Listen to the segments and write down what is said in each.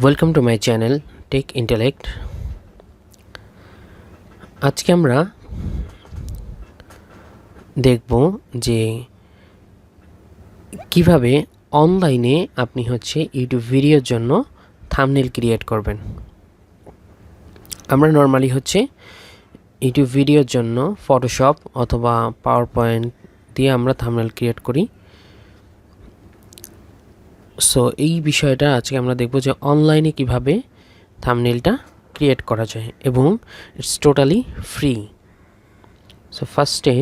Welcome to my channel Tech Intellect. আজকে আমরা দেখব যে কিভাবে অনলাইনে আপনি ইউটিউব ভিডিওর জন্য থাম্বনেল ক্রিয়েট করবেন। আমরা নরমালি ইউটিউব ভিডিওর জন্য ফটোশপ অথবা পাওয়ার পয়েন্ট দিয়ে আমরা থাম্বনেল ক্রিয়েট করি। সো এই বিষয়টা আজকে আমরা দেখব যে অনলাইনে কিভাবে থাম্বনেলটা ক্রিয়েট করা যায় এবং ইটস টোটালি ফ্রি। সো ফার্স্টে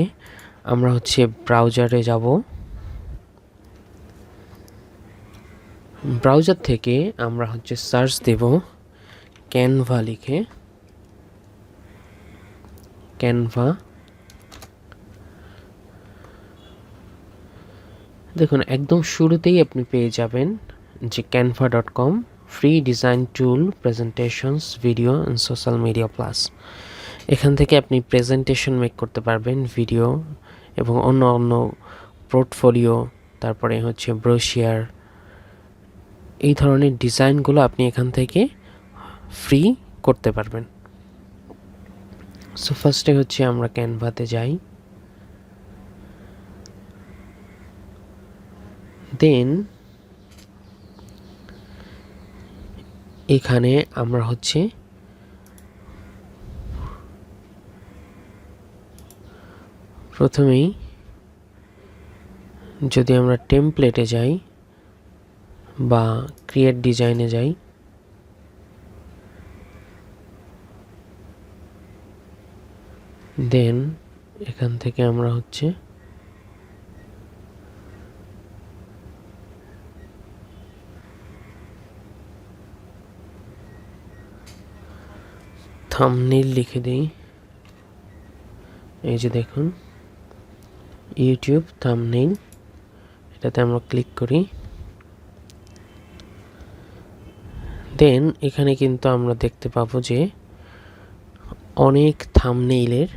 আমরা ব্রাউজারে যাব। ব্রাউজার থেকে আমরা সার্চ দেব ক্যানভা লিখে। ক্যানভা দেখুন একদম শুরুতেই আপনি পেয়ে যাবেন যে canva.com free design tool presentations video and social media plus. এখান থেকে আপনি প্রেজেন্টেশন মেক করতে পারবেন, ভিডিও এবং অন্য অন্য পোর্টফোলিও, তারপরে ব্রোশিয়ার, এই ধরনের ডিজাইনগুলো আপনি এখান থেকে ফ্রি করতে পারবেন। সো ফার্স্টে আমরা ক্যানভাতে যাই। দেন এখানে আমরা প্রথমেই যদি আমরা টেমপ্লেটে যাই বা ক্রিয়েট ডিজাইনে যাই, দেন এখান থেকে আমরা থাম্বনেইল লিখে দিই। এই যে দেখুন ইউটিউব থাম্বনেইল, এটাতে আমরা ক্লিক করি। দেন এখানে কিন্তু আমরা দেখতে পাবো যে অনেক থাম্বনেইলের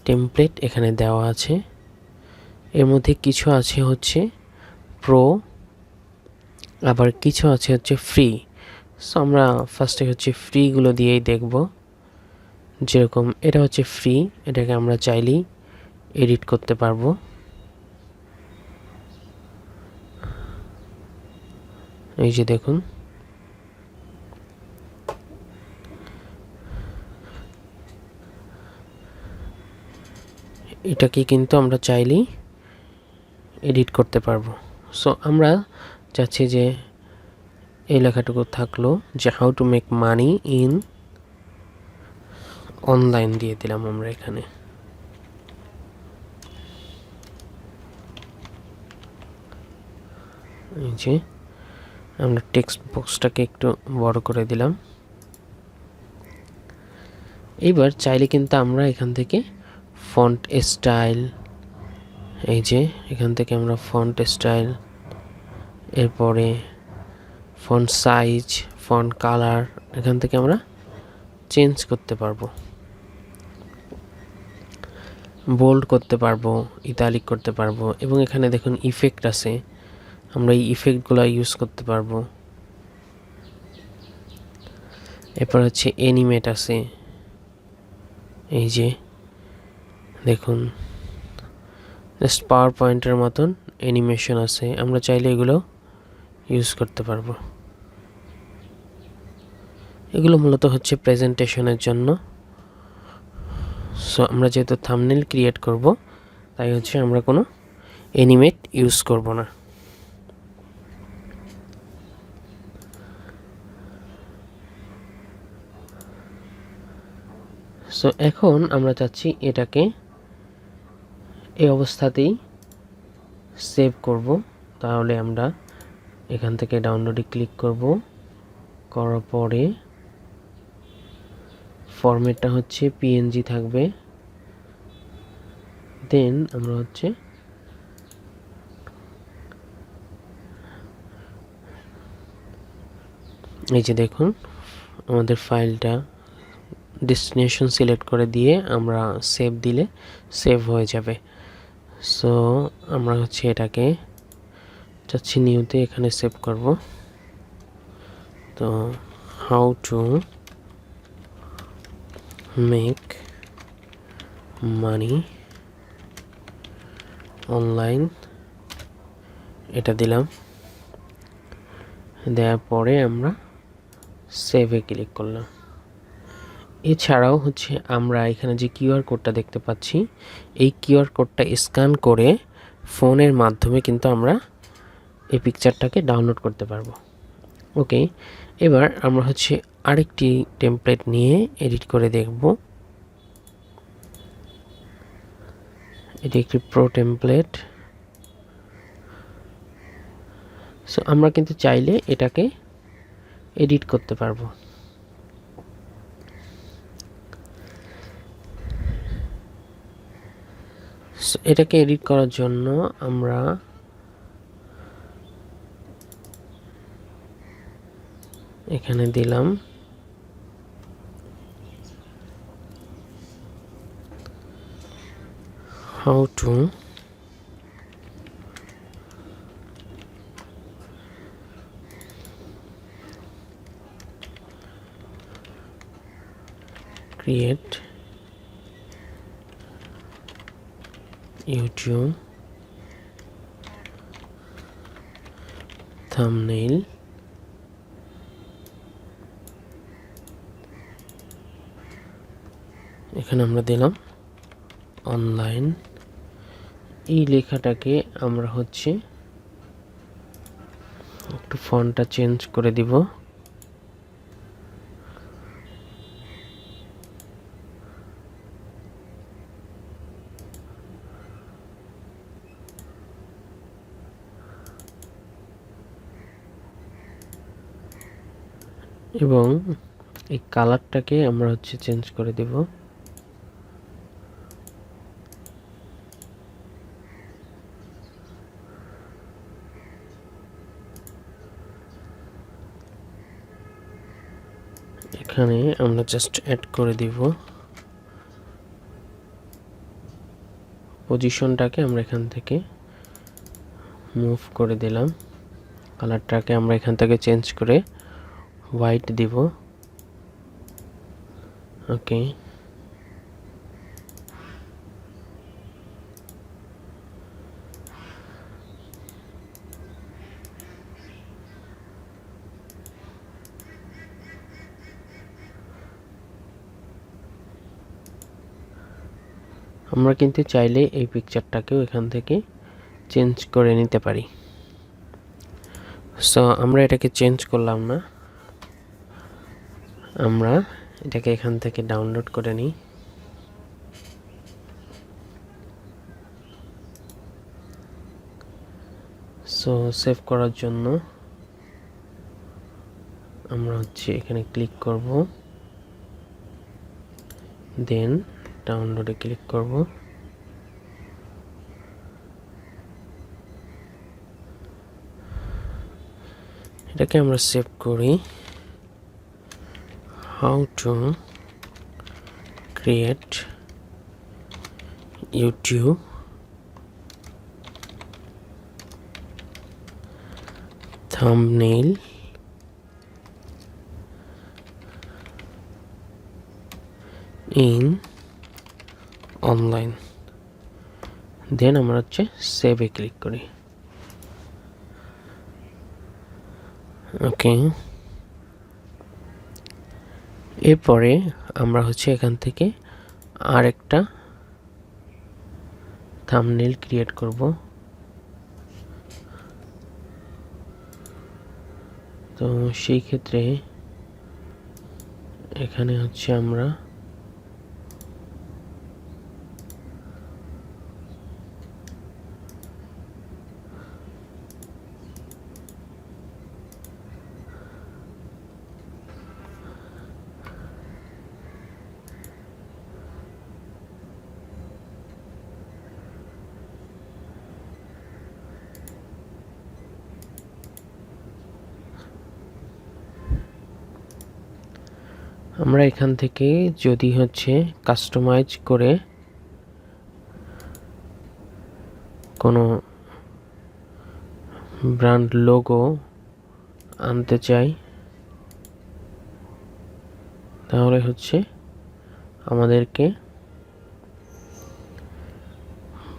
টেমপ্লেট এখানে দেওয়া আছে। এর মধ্যে কিছু আছে প্রো, আবার কিছু আছে ফ্রি। সো আমরা ফার্স্টে ফ্রিগুলো দিয়েই দেখব। যেরকম এটা ফ্রি, এটাকে আমরা চাইলেই এডিট করতে পারবো। এই যে দেখুন এটাকে কিন্তু আমরা চাইলেই এডিট করতে পারবো। সো আমরা চাচ্ছি যে এই লেখাটুকু থাকলো যে how to make money in online দিয়ে দিলাম আমরা এখানে। এই যে আমরা টেক্সট বক্সটাকে একটু বড় করে দিলাম। এইবার চাইলে কিন্তু আমরা এখান থেকে ফন্ট স্টাইল, এই যে এখান থেকে আমরা ফন্ট স্টাইল, এরপরে ফন্ট সাইজ, ফন্ট কালার এখান থেকে আমরা চেঞ্জ করতে পারবো, বোল্ড করতে পারবো, ইতালিক করতে পারবো। এবং এখানে দেখুন ইফেক্ট আছে, আমরা এই ইফেক্টগুলো ইউজ করতে পারবো। এরপর অ্যানিমেট আছে, এই যে দেখুন জাস্ট পাওয়ার পয়েন্টের মতন অ্যানিমেশন আছে, আমরা চাইলে এগুলো ইউজ করতে পারবো। এগুলো মূলত প্রেজেন্টেশনের জন্য। সো আমরা যেহেতু থাম্বনেল ক্রিয়েট করব, তাই আমরা কোনো অ্যানিমেট ইউজ করব না। সো এখন আমরা চাচ্ছি এটাকে এই অবস্থাতেই সেভ করব। তাহলে আমরা এখান থেকে ডাউনলোডে ক্লিক করব। করার পরে ফরম্যাটটা পিএনজি থাকবে। দেন আমরা এই যে দেখুন আমাদের ফাইলটা ডেস্টিনেশন সিলেক্ট করে দিয়ে আমরা সেভ দিলে সেভ হয়ে যাবে। সো আমরা এটাকে চাচ্ছি নিউতে এখানে সেভ করব। তো how to make money online, এটা দিলাম। দেওয়ার পরে আমরা সেভে ক্লিক করলাম। এছাড়াও হচ্ছে আমরা এখানে যে কিউআর কোডটা দেখতে পাচ্ছি, এই কিউআর কোডটা স্ক্যান করে ফোনের মাধ্যমে কিন্তু আমরা এই পিকচারটাকে ডাউনলোড করতে পারবো। ওকে, এবার আমরা হচ্ছে আরেকটি টেমপ্লেট নিয়ে এডিট করে দেখব। এটি একটি প্রো টেমপ্লেট। সো আমরা কিন্তু চাইলে এটাকে এডিট করতে পারবো। এটাকে এডিট করার জন্য আমরা এখানে দিলাম how to create YouTube thumbnail এখানে আমরা দিলাম অনলাইন। এই লেখাটাকে আমরা হচ্ছে একটু ফন্টটা চেঞ্জ করে দিব। এবং এই কালারটাকে আমরা হচ্ছে চেঞ্জ করে দেব। এখানে আমরা জাস্ট অ্যাড করে দিব। পজিশনটাকে আমরা এখান থেকে মুভ করে দিলাম। কালারটাকে আমরা এখান থেকে চেঞ্জ করে হোয়াইট দিব। ওকে, আমরা কিন্তু চাইলে এই পিকচারটাকেও এখান থেকে চেঞ্জ করে নিতে পারি। সো আমরা এটাকে চেঞ্জ করলাম না, আমরা এটাকে এখান থেকে ডাউনলোড করে নিই। সো সেভ করার জন্য আমরা হচ্ছে এখানে ক্লিক করব, দেন ডাউনলোডে ক্লিক করব। এটাকে আমরা সেভ করি। How to create YouTube thumbnail in online, দেন আমরা হচ্ছে সেভে ক্লিক করি। ওকে, এরপরে আমরা হচ্ছে এখান থেকে আরেকটা থাম্বনেল ক্রিয়েট করব। তো সেই ক্ষেত্রে এখানে হচ্ছে আমরা এখান থেকে যদি হচ্ছে কাস্টমাইজ করে কোনো ব্র্যান্ড লোগো আনতে চাই, তাহলে হচ্ছে আমাদেরকে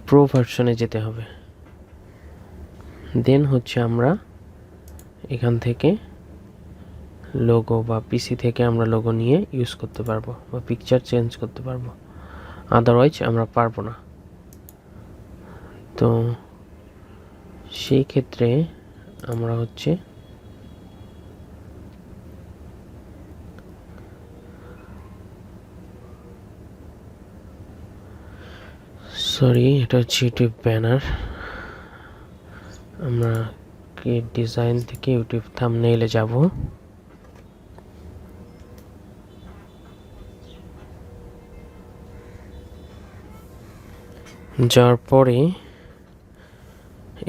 প্রো ভার্সনে যেতে হবে। দেন হচ্ছে আমরা এখান থেকে লোগো বা পিসি থেকে আমরা লোগো নিয়ে ইউজ করতে পারবো বা পিকচার চেঞ্জ করতে পারবো, আদারওয়াইজ আমরা পারবো না। তো সেই ক্ষেত্রে আমরা হচ্ছে এটা হচ্ছে ইউটিউব ব্যানার। আমরা ক্রিয়েট ডিজাইন থেকে ইউটিউব থাম্বনেইলে যাব। যাওয়ার পরে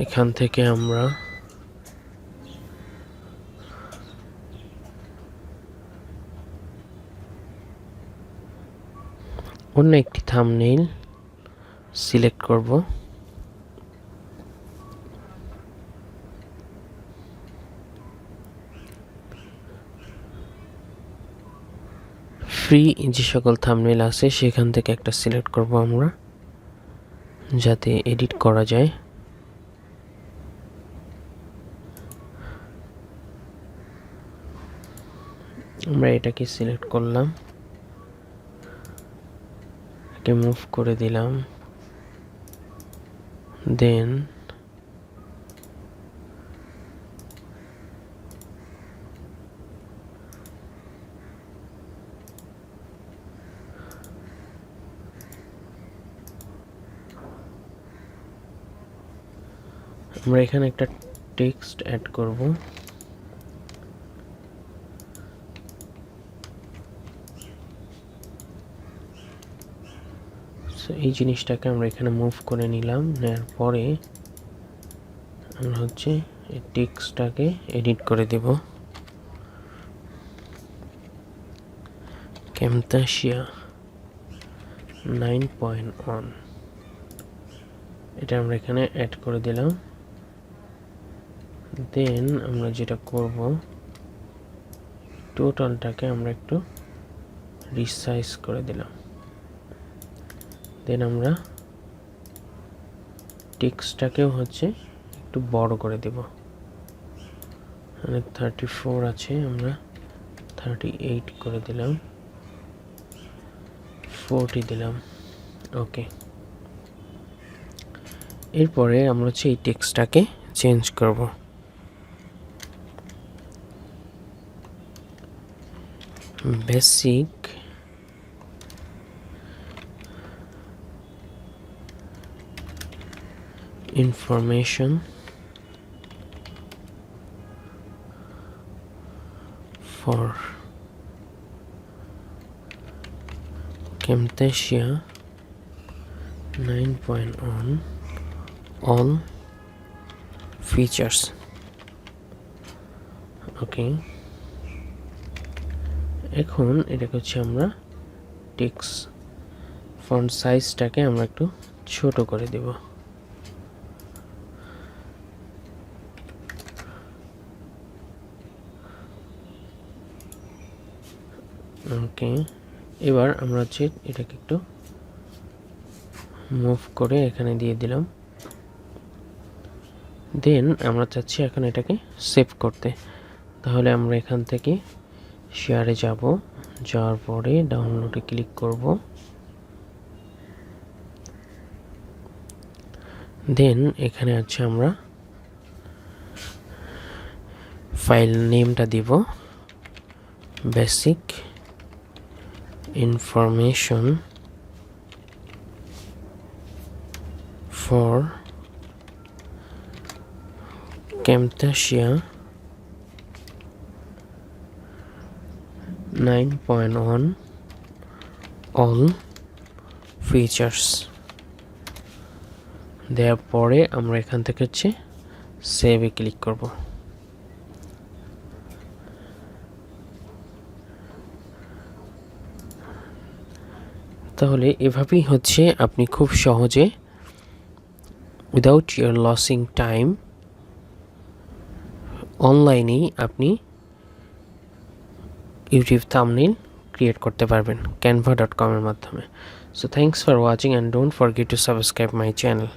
এখান থেকে আমরা অন্য একটি থাম্বনেইল সিলেক্ট করব। ফ্রি যে সকল থাম্বনেইল আছে সেখান থেকে একটা সিলেক্ট করব আমরা, যাতে এডিট করা যায়। আমরা এটাকে সিলেক্ট করলাম, একে মুভ করে দিলাম। দেন আমরা এখানে একটা টেক্সট অ্যাড করব। এই জিনিসটাকে আমরা এখানে মুভ করে নিলাম। নেওয়ার পরে আমরা হচ্ছে এই টেক্সটটাকে এডিট করে দেব। ক্যামতাশিয়া 9.1 এটা আমরা এখানে অ্যাড করে দিলাম। দেন আমরা যেটা করব, টোটালটাকে আমরা একটু রিসাইজ করে দিলাম। দেন আমরা টেক্সটটাকেও হচ্ছে একটু বড় করে দেব। মানে 34 আছে, আমরা 38 করে দিলাম, 40 দিলাম। ওকে, এরপরে আমরা হচ্ছে এই টেক্সটটাকে চেঞ্জ করব। Basic information for Camtasia 9.1 all features. ওকে, এখন এটাকে হচ্ছে আমরা টেক্সট ফন্ট সাইজটাকে আমরা একটু ছোট করে দেব। ওকে, এবার আমরা হচ্ছে এটাকে একটু মুভ করে এখানে দিয়ে দিলাম। দেন আমরা চাচ্ছি এখন এটাকে সেভ করতে। তাহলে আমরা এখান থেকে শেয়ারে যাব, যাওয়ার পরে ডাউনলোডে ক্লিক করব। দেন এখানে আছে আমরা ফাইল নেমটা দিব basic information for Camtasia 9.1 all features দেওয়ার পরে আমরা এখান থেকে হচ্ছে সেভে ক্লিক করব। তাহলে এভাবেই হচ্ছে আপনি খুব সহজে উইদাউট ইউর লসিং টাইম অনলাইনেই আপনি ইউটিউব থাম্বনেইল ক্রিয়েট করতে পারবেন canva.com এর মাধ্যমে। So thanks for watching and don't forget to subscribe my channel.